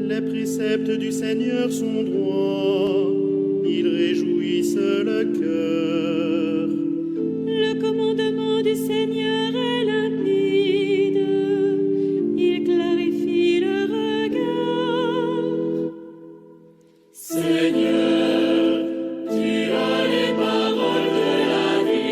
Les préceptes du Seigneur sont droits, ils réjouissent le cœur. Le commandement du Seigneur est limpide, il clarifie le regard. Seigneur, tu as les paroles de la vie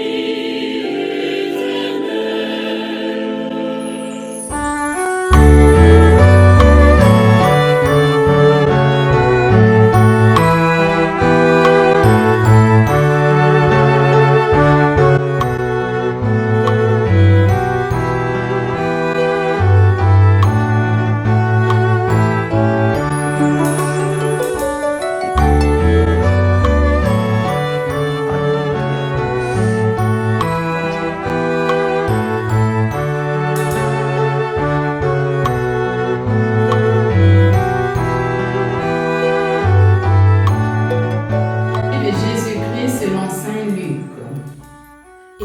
De Jésus-Christ selon saint Luc.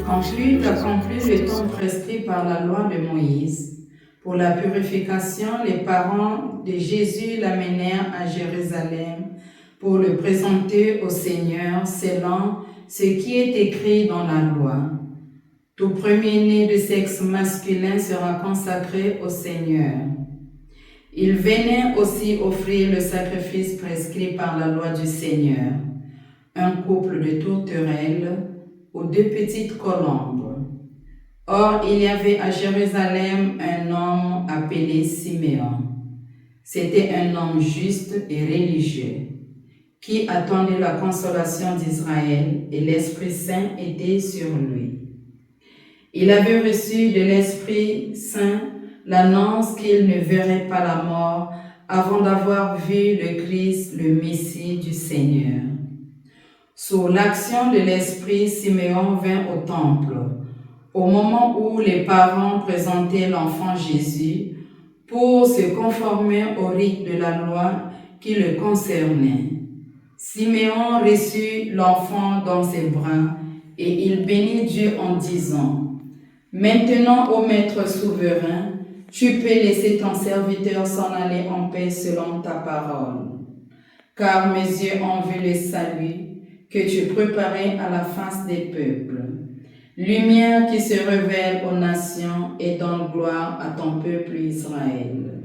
Quand Luc accomplit le temps prescrit par la loi de Moïse, pour la purification, les parents de Jésus l'amenèrent à Jérusalem pour le présenter au Seigneur selon ce qui est écrit dans la loi. Tout premier-né de sexe masculin sera consacré au Seigneur. Il venait aussi offrir le sacrifice prescrit par la loi du Seigneur, un couple de tourterelles ou deux petites colombes. Or, il y avait à Jérusalem un homme appelé Siméon. C'était un homme juste et religieux, qui attendait la consolation d'Israël, et l'Esprit Saint était sur lui. Il avait reçu de l'Esprit Saint l'annonce qu'il ne verrait pas la mort avant d'avoir vu le Christ, le Messie du Seigneur. Sous l'action de l'Esprit, Siméon vint au temple, au moment où les parents présentaient l'enfant Jésus pour se conformer au rite de la loi qui le concernait. Siméon reçut l'enfant dans ses bras et il bénit Dieu en disant : « Maintenant, ô Maître souverain, tu peux laisser ton serviteur s'en aller en paix selon ta parole. Car mes yeux ont vu le salut que tu préparais à la face des peuples, lumière qui se révèle aux nations et donne gloire à ton peuple Israël. »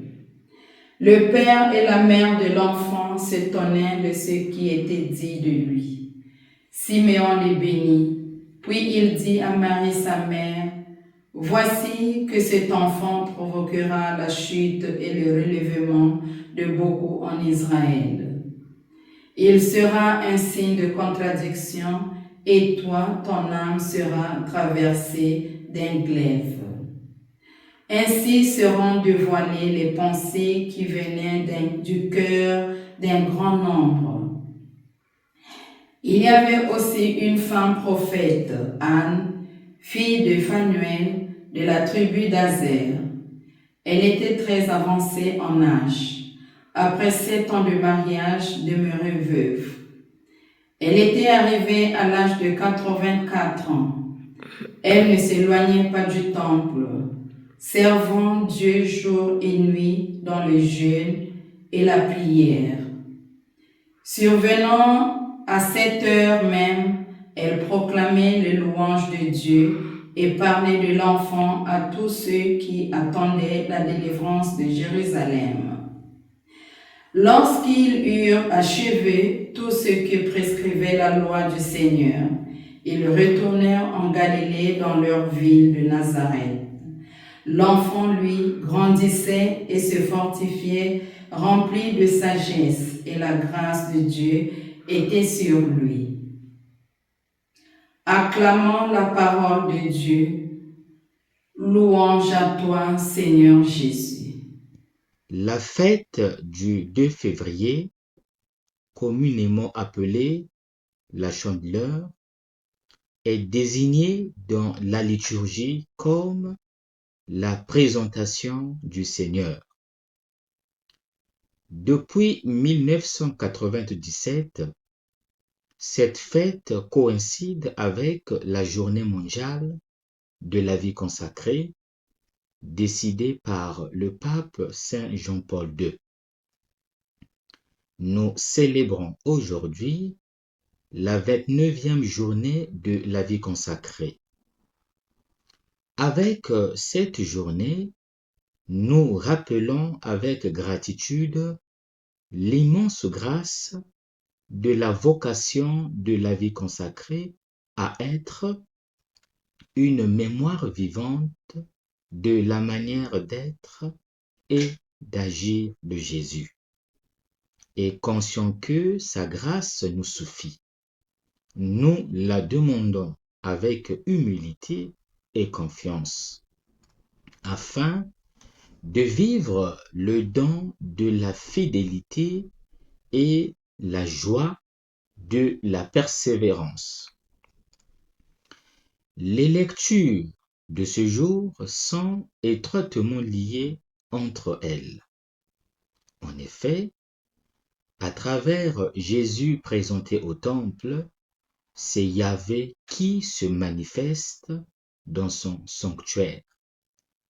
Le père et la mère de l'enfant s'étonnaient de ce qui était dit de lui. Siméon les bénit, puis il dit à Marie sa mère : « Voici que cet enfant provoquera la chute et le relèvement de beaucoup en Israël. Il sera un signe de contradiction, et toi, ton âme sera traversée d'un glaive. Ainsi seront dévoilées les pensées qui venaient du cœur d'un grand nombre. » Il y avait aussi une femme prophète, Anne, fille de Phanuel, de la tribu d'Azer. Elle était très avancée en âge. Après 7 ans de mariage, demeurée veuve. Elle était arrivée à l'âge de 84 ans. Elle ne s'éloignait pas du temple, servant Dieu jour et nuit dans le jeûne et la prière. Survenant à cette heure même, elle proclamait les louanges de Dieu et parlait de l'enfant à tous ceux qui attendaient la délivrance de Jérusalem. Lorsqu'ils eurent achevé tout ce que prescrivait la loi du Seigneur, ils retournèrent en Galilée dans leur ville de Nazareth. L'enfant, lui, grandissait et se fortifiait, rempli de sagesse, et la grâce de Dieu était sur lui. Acclamons la parole de Dieu. Louange à toi, Seigneur Jésus. La fête du 2 février, communément appelée la Chandeleur, est désignée dans la liturgie comme la présentation du Seigneur. Depuis 1997, cette fête coïncide avec la journée mondiale de la vie consacrée décidée par le pape Saint Jean-Paul II. Nous célébrons aujourd'hui la 29e journée de la vie consacrée. Avec cette journée, nous rappelons avec gratitude l'immense grâce de la vocation de la vie consacrée à être une mémoire vivante de la manière d'être et d'agir de Jésus, et conscient que sa grâce nous suffit. Nous la demandons avec humilité et confiance, afin de vivre le don de la fidélité et la joie de la persévérance. Les lectures de ce jour sont étroitement liées entre elles. En effet, à travers Jésus présenté au temple, c'est Yahvé qui se manifeste dans son sanctuaire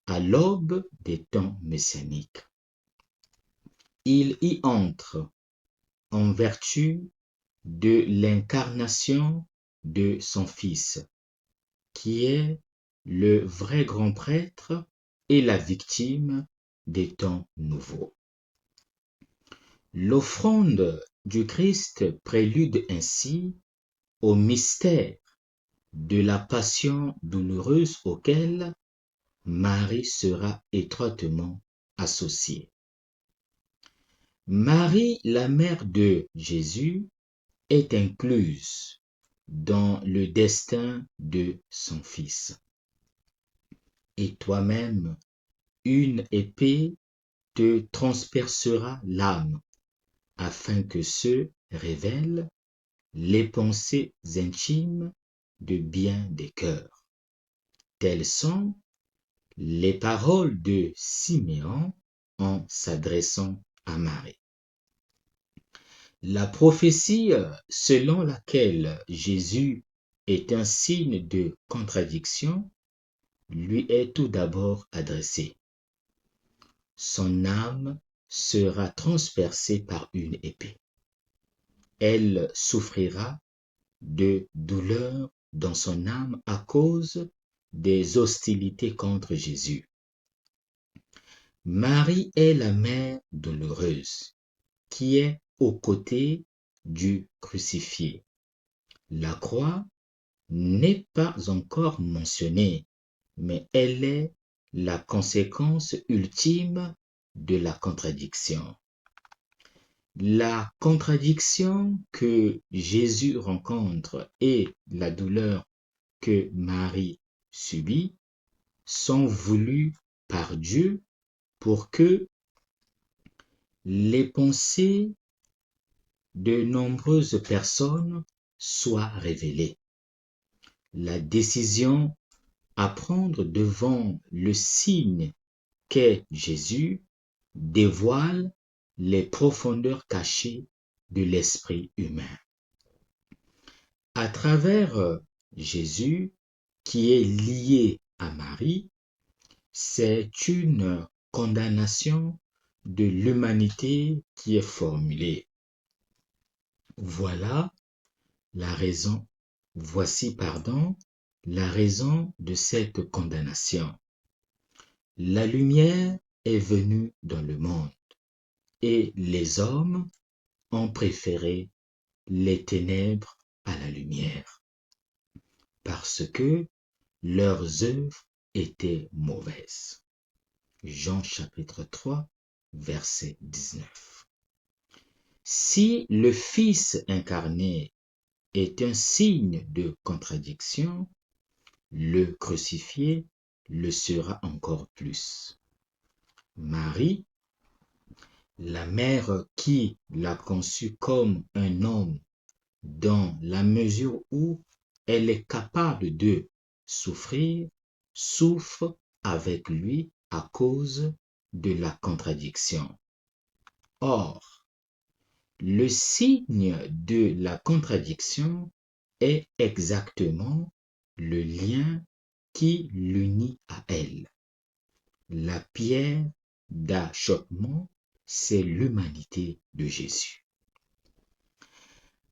à l'aube des temps messianiques. Il y entre en vertu de l'incarnation de son Fils, qui est le vrai grand prêtre et la victime des temps nouveaux. L'offrande du Christ prélude ainsi au mystère de la passion douloureuse auquel Marie sera étroitement associée. Marie, la mère de Jésus, est incluse dans le destin de son Fils. Et toi-même, une épée te transpercera l'âme, afin que se révèlent les pensées intimes de bien des cœurs. Telles sont les paroles de Siméon en s'adressant à Marie. La prophétie selon laquelle Jésus est un signe de contradiction lui est tout d'abord adressée. Son âme sera transpercée par une épée. Elle souffrira de douleur dans son âme à cause des hostilités contre Jésus. Marie est la mère douloureuse qui est aux côtés du crucifié. La croix n'est pas encore mentionnée, mais elle est la conséquence ultime de la contradiction. La contradiction que Jésus rencontre et la douleur que Marie subit sont voulues par Dieu pour que les pensées de nombreuses personnes soient révélées. La décision à prendre devant le signe qu'est Jésus dévoile les profondeurs cachées de l'esprit humain. À travers Jésus, qui est lié à Marie, c'est une condamnation de l'humanité qui est formulée. Voici la raison de cette condamnation. La lumière est venue dans le monde, et les hommes ont préféré les ténèbres à la lumière, parce que leurs œuvres étaient mauvaises. Jean chapitre 3, verset 19. Si le Fils incarné est un signe de contradiction, le crucifié le sera encore plus. Marie, la mère qui l'a conçu comme un homme dans la mesure où elle est capable de souffrir, souffre avec lui à cause de la contradiction. Or, le signe de la contradiction est exactement le lien qui l'unit à elle. La pierre d'achoppement, c'est l'humanité de Jésus.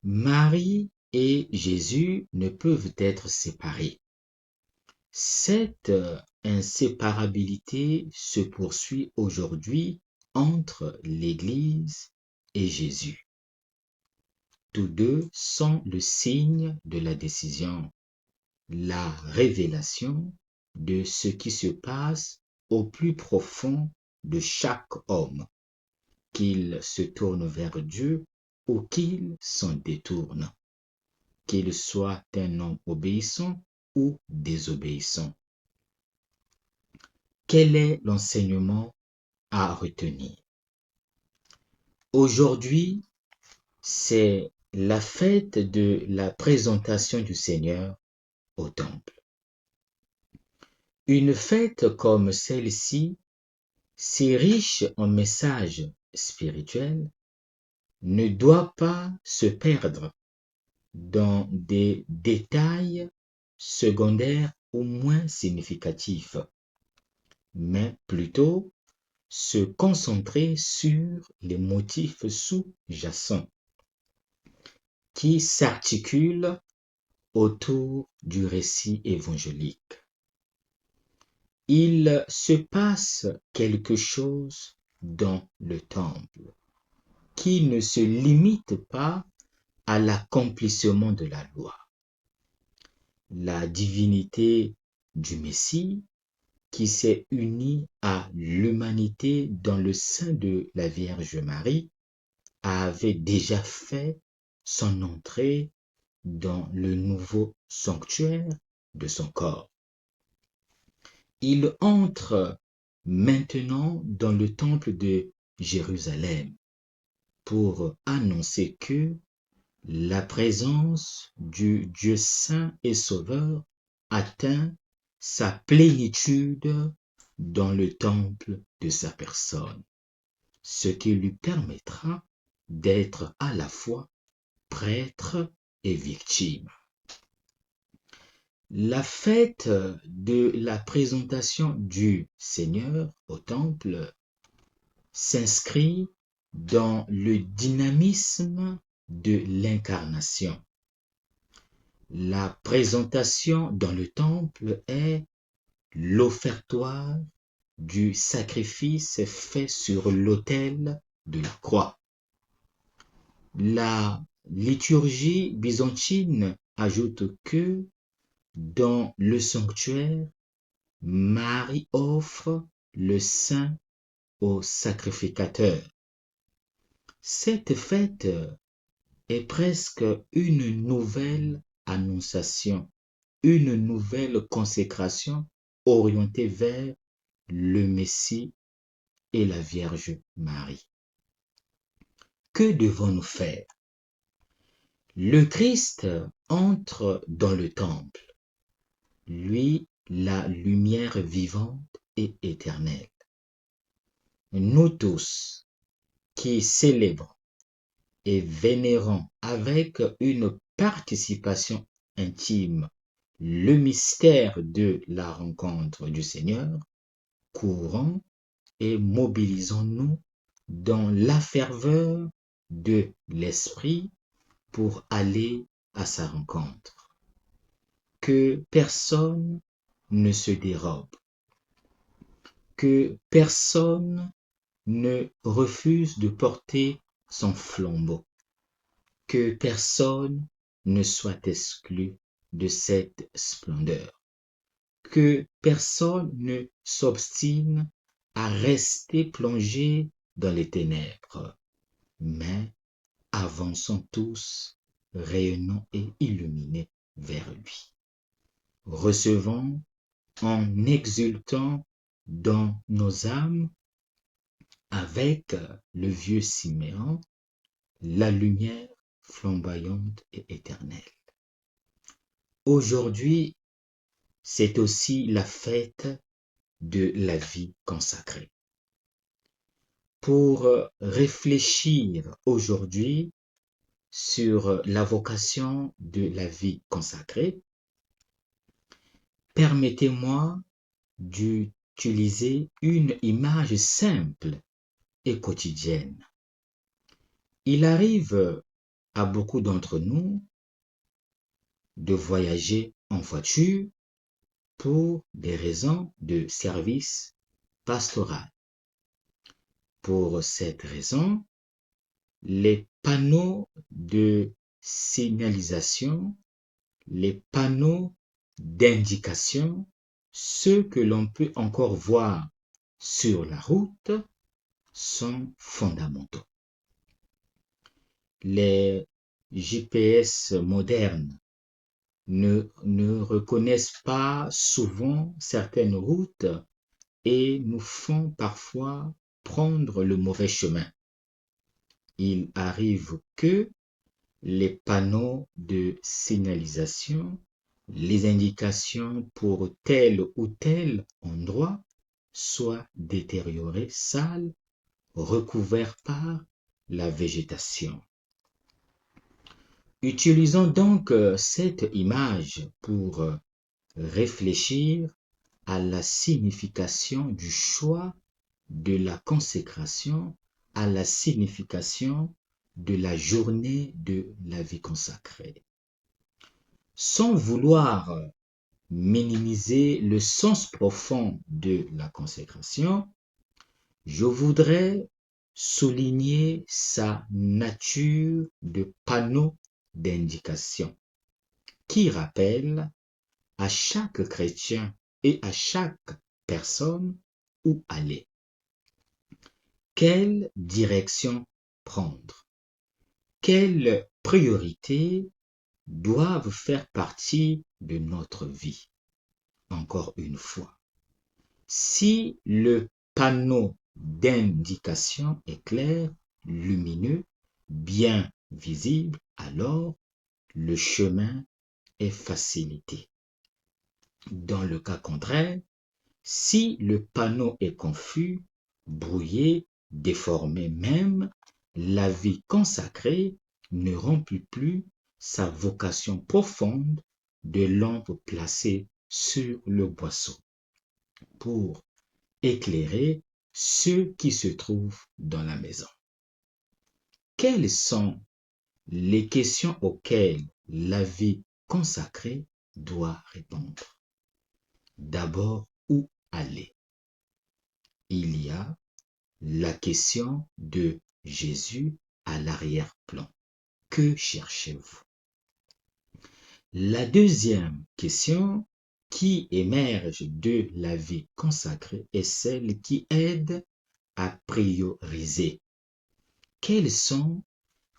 Marie et Jésus ne peuvent être séparés. Cette inséparabilité se poursuit aujourd'hui entre l'Église et Jésus. Tous deux sont le signe de la décision, la révélation de ce qui se passe au plus profond de chaque homme, qu'il se tourne vers Dieu ou qu'il s'en détourne, qu'il soit un homme obéissant ou désobéissant. Quel est l'enseignement à retenir? Aujourd'hui, c'est la fête de la présentation du Seigneur au temple. Une fête comme celle-ci, si riche en messages spirituels, ne doit pas se perdre dans des détails secondaires ou moins significatifs, mais plutôt se concentrer sur les motifs sous-jacents qui s'articulent autour du récit évangélique. Il se passe quelque chose dans le temple qui ne se limite pas à l'accomplissement de la loi. La divinité du Messie qui s'est unie à l'humanité dans le sein de la Vierge Marie avait déjà fait son entrée dans le nouveau sanctuaire de son corps. Il entre maintenant dans le temple de Jérusalem pour annoncer que la présence du Dieu saint et sauveur atteint sa plénitude dans le temple de sa personne, ce qui lui permettra d'être à la fois prêtre et victime. La fête de la présentation du Seigneur au temple s'inscrit dans le dynamisme de l'incarnation. La présentation dans le temple est l'offertoire du sacrifice fait sur l'autel de la croix. La liturgie byzantine ajoute que dans le sanctuaire, Marie offre le sein au sacrificateur. Cette fête est presque une nouvelle annonciation, une nouvelle consécration orientée vers le Messie et la Vierge Marie. Que devons-nous faire? Le Christ entre dans le temple, lui, la lumière vivante et éternelle. Nous tous qui célébrons et vénérons avec une participation intime le mystère de la rencontre du Seigneur, courons et mobilisons-nous dans la ferveur de l'Esprit pour aller à sa rencontre. Que personne ne se dérobe, que personne ne refuse de porter son flambeau, que personne ne soit exclu de cette splendeur, que personne ne s'obstine à rester plongé dans les ténèbres, mais avançons tous, rayonnants et illuminés vers lui. Recevons en exultant dans nos âmes, avec le vieux Siméon, la lumière flamboyante et éternelle. Aujourd'hui, c'est aussi la fête de la vie consacrée. Pour réfléchir aujourd'hui sur la vocation de la vie consacrée, permettez-moi d'utiliser une image simple et quotidienne. Il arrive à beaucoup d'entre nous de voyager en voiture pour des raisons de service pastoral. Pour cette raison, les panneaux de signalisation, les panneaux d'indication, ceux que l'on peut encore voir sur la route, sont fondamentaux. Les GPS modernes ne reconnaissent pas souvent certaines routes et nous font parfois prendre le mauvais chemin. Il arrive que les panneaux de signalisation, les indications pour tel ou tel endroit soient détériorés, sales, recouverts par la végétation. Utilisons donc cette image pour réfléchir à la signification du choix de la consécration, à la signification de la journée de la vie consacrée. Sans vouloir minimiser le sens profond de la consécration, je voudrais souligner sa nature de panneau d'indication qui rappelle à chaque chrétien et à chaque personne où aller. Quelle direction prendre? Quelles priorités doivent faire partie de notre vie? Encore une fois, si le panneau d'indication est clair, lumineux, bien visible, alors le chemin est facilité. Dans le cas contraire, si le panneau est confus, brouillé, déformé même, la vie consacrée ne remplit plus sa vocation profonde de lampe placée sur le boisseau pour éclairer ceux qui se trouvent dans la maison. Quelles sont les questions auxquelles la vie consacrée doit répondre? D'abord, où aller? Il y a la question de Jésus à l'arrière-plan. Que cherchez-vous? La deuxième question qui émerge de la vie consacrée est celle qui aide à prioriser. Quels sont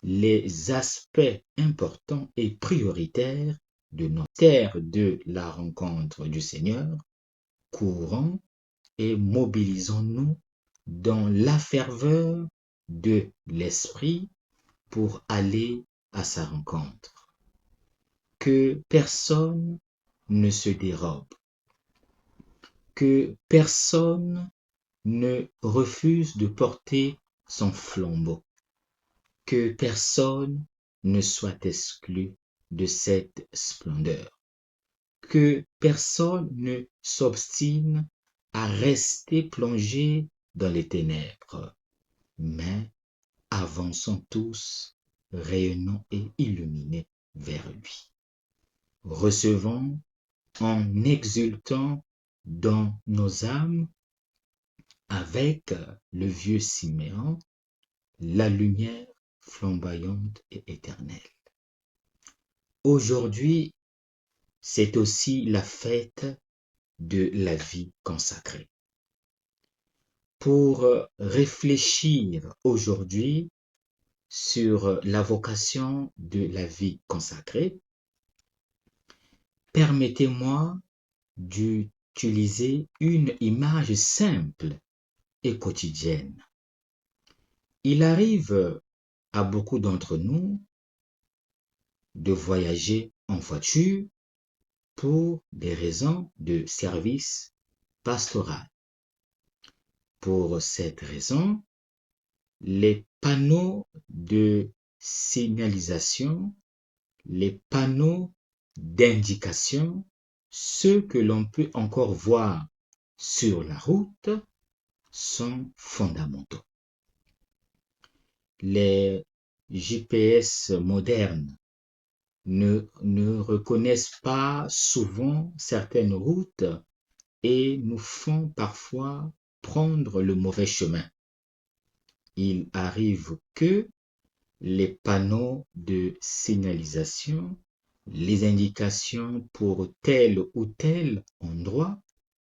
les aspects importants et prioritaires de notre terre de la rencontre du Seigneur? Courons et mobilisons-nous dans la ferveur de l'esprit pour aller à sa rencontre. Que personne ne se dérobe, que personne ne refuse de porter son flambeau, que personne ne soit exclu de cette splendeur, que personne ne s'obstine à rester plongé dans les ténèbres, mais avançons tous, rayonnants et illuminés vers lui. Recevons en exultant dans nos âmes, avec le vieux Siméon, la lumière flamboyante et éternelle. Aujourd'hui, c'est aussi la fête de la vie consacrée. Pour réfléchir aujourd'hui sur la vocation de la vie consacrée, permettez-moi d'utiliser une image simple et quotidienne. Il arrive à beaucoup d'entre nous de voyager en voiture pour des raisons de service pastoral. Pour cette raison, les panneaux de signalisation, les panneaux d'indication, ceux que l'on peut encore voir sur la route, sont fondamentaux. Les GPS modernes ne reconnaissent pas souvent certaines routes et nous font parfois prendre le mauvais chemin. Il arrive que les panneaux de signalisation, les indications pour tel ou tel endroit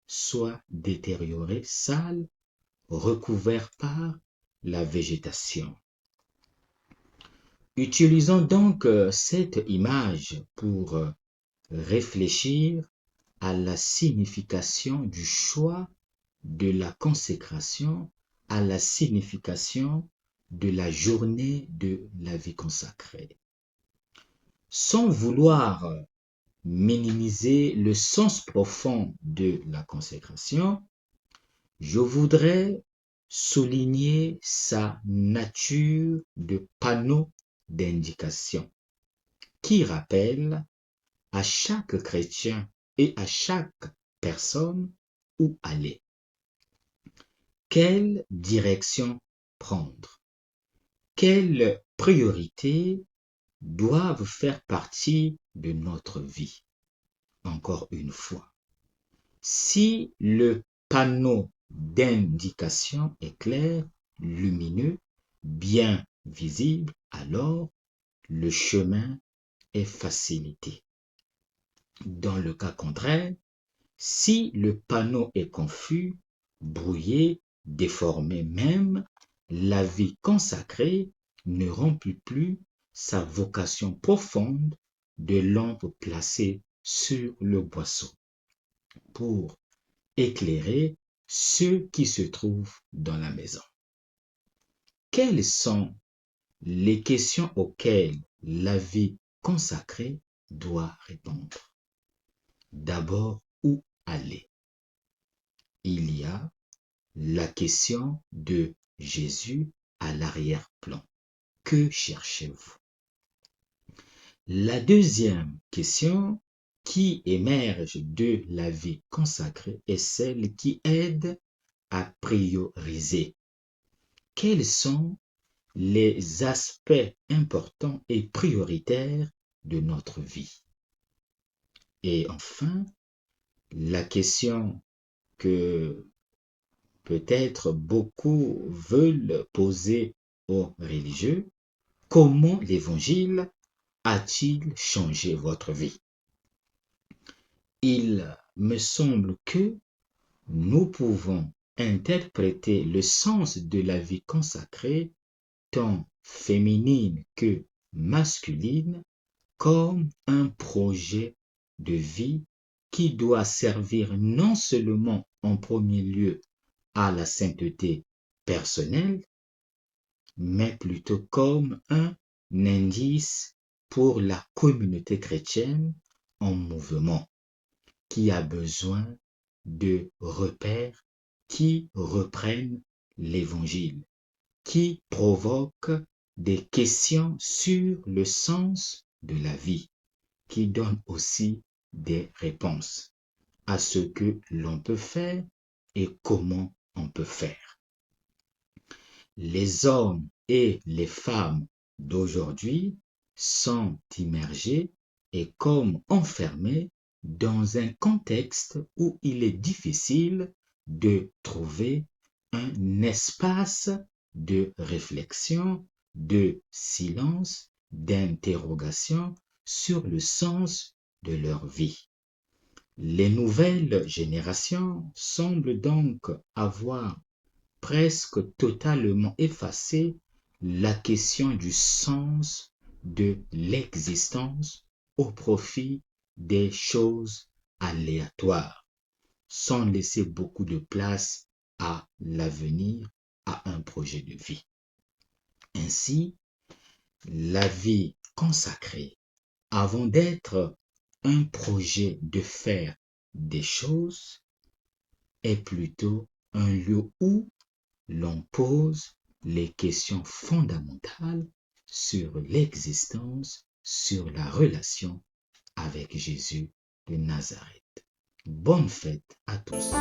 soient détériorés, sales, recouverts par la végétation. Utilisons donc cette image pour réfléchir à la signification du choix de la consécration, à la signification de la journée de la vie consacrée. Sans vouloir minimiser le sens profond de la consécration, je voudrais souligner sa nature de panneau d'indication qui rappelle à chaque chrétien et à chaque personne où aller. Quelle direction prendre? Quelles priorités doivent faire partie de notre vie? Encore une fois, si le panneau d'indication est clair, lumineux, bien visible, alors le chemin est facilité. Dans le cas contraire, si le panneau est confus, brouillé, déformé même, la vie consacrée ne remplit plus sa vocation profonde de lampe placée sur le boisseau pour éclairer ceux qui se trouvent dans la maison. Quelles sont les questions auxquelles la vie consacrée doit répondre? D'abord, où aller? Il y a la question de Jésus à l'arrière-plan. Que cherchez-vous? La deuxième question qui émerge de la vie consacrée est celle qui aide à prioriser. Quels sont les aspects importants et prioritaires de notre vie? Et enfin, la question que peut-être beaucoup veulent poser aux religieux, comment l'Évangile a-t-il changé votre vie? Il me semble que nous pouvons interpréter le sens de la vie consacrée, tant féminine que masculine, comme un projet de vie qui doit servir non seulement en premier lieu à la sainteté personnelle, mais plutôt comme un indice pour la communauté chrétienne en mouvement, qui a besoin de repères qui reprennent l'Évangile, qui provoquent des questions sur le sens de la vie, qui donnent aussi des réponses à ce que l'on peut faire et comment on peut faire. Les hommes et les femmes d'aujourd'hui sont immergés et comme enfermés dans un contexte où il est difficile de trouver un espace de réflexion, de silence, d'interrogation sur le sens de leur vie. Les nouvelles générations semblent donc avoir presque totalement effacé la question du sens de l'existence au profit des choses aléatoires, sans laisser beaucoup de place à l'avenir, à un projet de vie. Ainsi, la vie consacrée, avant d'être un projet de faire des choses, est plutôt un lieu où l'on pose les questions fondamentales sur l'existence, sur la relation avec Jésus de Nazareth. Bonne fête à tous.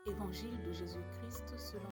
Évangile de Jésus-Christ